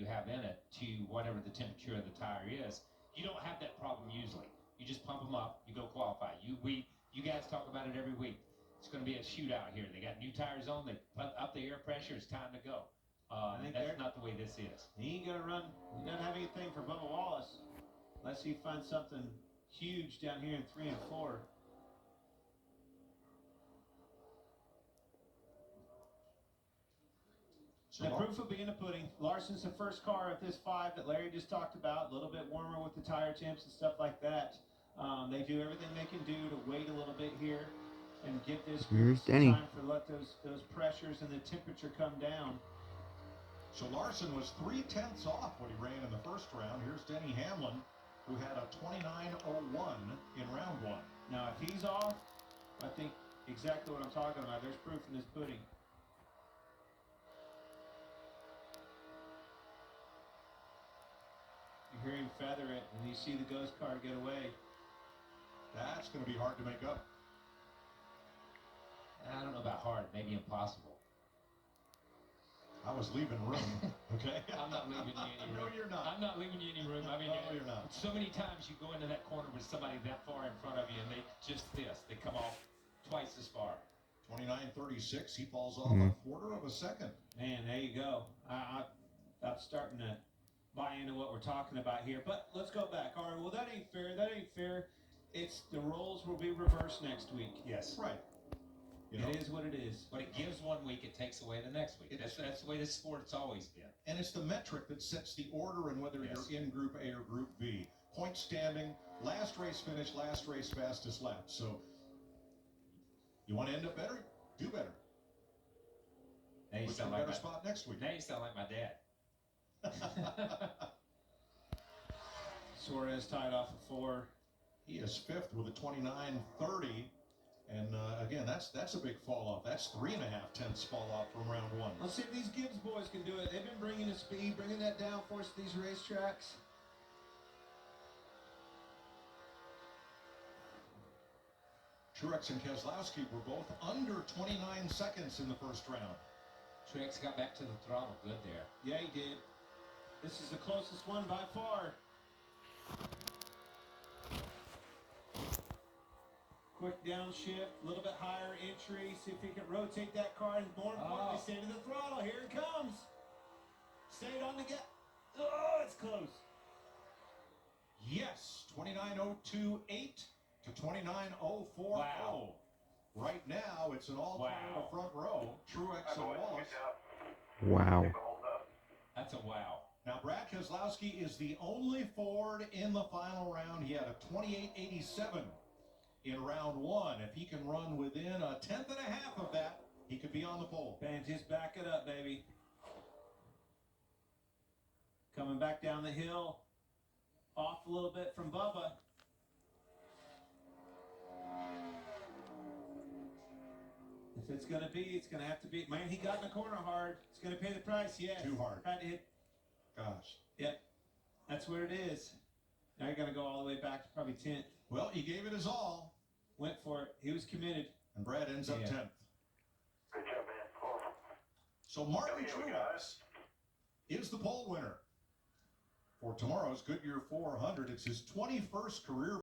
you have in it to whatever the temperature of the tire is. You don't have that problem usually. You just pump them up, you go qualify. You guys talk about it every week. It's going to be a shootout here. They got new tires on. They put up the air pressure. It's time to go. That's not the way this is. He ain't going to run. He doesn't have anything for Bubba Wallace unless he finds something huge down here in 3 and 4. So the proof will be in the pudding. Larson's the first car of this 5 that Larry just talked about. A little bit warmer with the tire temps and stuff like that. They do everything they can do to wait a little bit here and give this group some time to let those pressures and the temperature come down. So Larson was 0.3 off when he ran in the first round. Here's Denny Hamlin, who had a 29.01 in round 1. Now, if he's off, I think exactly what I'm talking about. There's proof in this pudding. You hear him feather it, and you see the ghost car get away. That's going to be hard to make up. I don't know about hard, maybe impossible. I was leaving room, okay? I'm not leaving you any room. No, you're not. I'm not leaving you any room. I mean, no, you're not. So many times you go into that corner with somebody that far in front of you, and they just this. They come off twice as far. 29.36. He falls off a quarter of a second. Man, there you go. I'm starting to buy into what we're talking about here. But let's go back. All right, well, that ain't fair. That ain't fair. It's the roles will be reversed next week. Yes. Right. It is what it is. What it gives one week, it takes away the next week. That's the way this sport's always been. And it's the metric that sets the order and whether you're in Group A or Group B. Point standing, last race finish, last race fastest lap. So you want to end up better? Do better. Now you Put sound you in a like better spot next week. Now you sound like my dad. Suarez tied off at 4. He is 5th with a 29.30. And again, that's a big fall off. That's 3.5 tenths fall off from round 1. Let's see if these Gibbs boys can do it. They've been bringing the speed, bringing that downforce to these racetracks. Truex and Keselowski were both under 29 seconds in the first round. Truex got back to the throttle good there. Yeah, he did. This is the closest one by far. Quick downshift, a little bit higher entry, see if he can rotate that car, and more importantly, stay to the throttle. Here it comes. Stayed on the gas. Oh, it's close. Yes, 29.028 to 29.040. Wow. Right now, it's an all-time in the front row. Truex and Wallace. Wow. That's a wow. Now, Brad Keselowski is the only Ford in the final round. He had a 28.87 in round 1. If he can run within 1.5 tenths of that, he could be on the pole. Man, just back it up, baby. Coming back down the hill. Off a little bit from Bubba. If it's going to be, it's going to have to be. Man, he got in the corner hard. It's going to pay the price, yes. Too hard. Had to hit. Gosh. Yep. That's where it is. Now you're going to go all the way back to probably 10th. Well, he gave it his all. Went for it. He was committed. And Brad ends up 10th. Good job, man. Cool. So Martin Truex is the pole winner for tomorrow's Goodyear 400. It's his 21st career